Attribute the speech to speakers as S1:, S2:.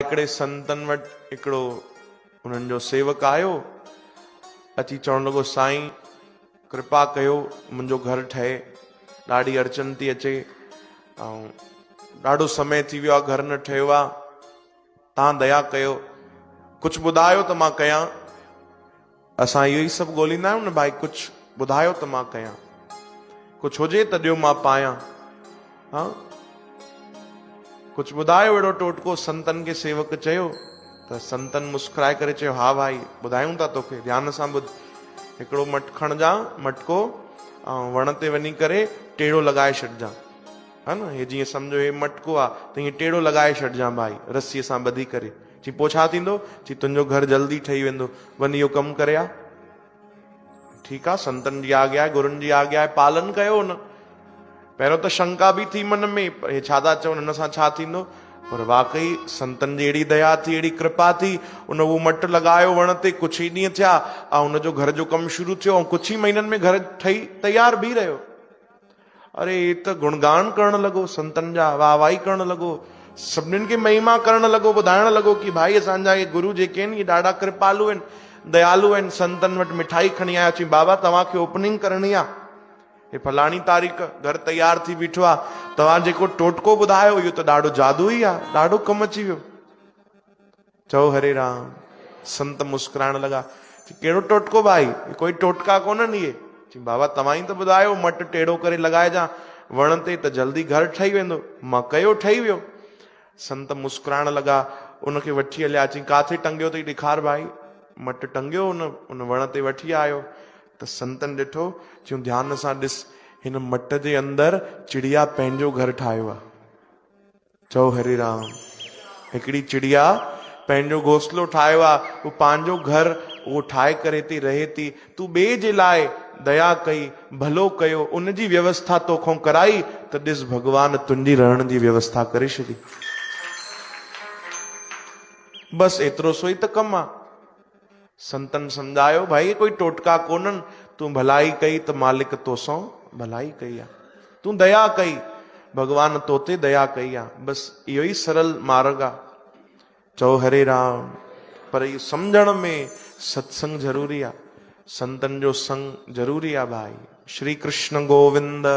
S1: हिकिड़े संतन वटि हिकिड़ो उन्हनि जो सेवक आयो, अची चवण लॻो साईं कृपा कयो मुंहिंजो घर ठहे, ॾाढी अड़चन थी अचे ऐं ॾाढो समय थी वियो आहे घर न ठहियो आहे, तव्हां दया कयो कुझु ॿुधायो त मां कयां। असां इहो ई सभु ॻोल्हींदा आहियूं न भाई, कुझु ॿुधायो त मां कयां, कुझु हुजे त ॾियो मां पायां। हा कुझु ॿुधायो अहिड़ो टोटको। संतन खे सेवक चयो त संतन मुस्कुराए करे चयो हा भाई ॿुधायूं था तोखे, ध्यान सां ॿुध। हिकिड़ो खणजांइ मटको ऐं वण ते वञी करे टेड़ो लॻाए छॾिजांइ, हा न, हे जीअं सम्झो हे मटको आहे त हीअं टेड़ो लॻाए छॾिजांइ भाई रस्सीअ सां ॿधी करे। चई पोइ छा थींदो? चई तुंहिंजो घर जल्दी ठही वेंदो, वञी इहो कमु करे आ। ठीकु आहे, संतनि जी आज्ञा आहे, गुरुनि जी आज्ञा आहे, पालन कयो न। पहिरियों त शंका बि थी मन में, हे छा था चवनि, हिन सां छा थींदो, पर वाकई संतनि जी अहिड़ी दया थी, अहिड़ी कृपा थी, उन उहो मट लॻायो वण ते, कुझु ई ॾींहं थिया ऐं उनजो घर जो कमु शुरू थियो ऐं कुझु ई महीननि में घर ठही तयार बि रहियो। अरे हे त गुणगान करण लॻो संतनि जा, वाह वाही करण लॻो, सभिनीनि खे महिमा करण लॻो, ॿुधाइण लॻो कि भाई असांजा ये गुरु जेके आहिनि ये ॾाढा कृपालु आहिनि, दयालु आहिनि। संतनि वटि मिठाई खणी आया, चई बाबा तव्हांखे ओपनिंग करणी आहे, हे फलाणी तारीख़ घर तयार थी बीठो आहे, तव्हां जेको टोटको ॿुधायो इहो त ॾाढो जादू ई आहे, ॾाढो कमु अची वियो। चओ हरे राम। संत मुस्कुराइण लॻा, कहिड़ो टोटको भाई, कोई टोटका कोन्हनि इहे। चई बाबा तव्हां ई त ॿुधायो मट टेड़ो करे लॻाइजां वण ते त जल्दी घर ठही वेंदो, मां कयो ठही वियो। संत मुस्कुराइण लॻा, उनखे वठी हलिया, चई काथे टंगियो अथई ॾेखार भाई। मट टंगियो उन वण ते वठी आयो त संतनि ॾिठो, चयूं ध्यान सां ॾिस, हिन मट जे अंदरि चिड़िया पंहिंजो घर ठाहियो आहे। चओ हरे राम। हिकिड़ी चिड़िया पंहिंजो घोंसलो ठाहियो आहे, उहो पंहिंजो घर उहो ठाहे करे थी रहे थी। तूं ॿिए जे लाइ दया कई, भलो कयो, उनजी व्यवस्था तोखां कराई त ॾिस भॻवान तुंहिंजी रहण जी व्यवस्था करे छॾी। बसि एतिरो सो ई त कमु आहे। संतन सम्झायो भाई कोई टोटका कोन्हनि, तूं भलाई कई त मालिक तोसां भलाई कई आहे, तूं दया कई भगवान तो ते दया कई आहे, बसि इहो ई सरल मार्ग आहे। चओ हरे राम। पर इहो सम्झण में सत्संग ज़रूरी आहे, संतन जो संग ज़रूरी आहे भाई। श्री कृष्ण गोविंद।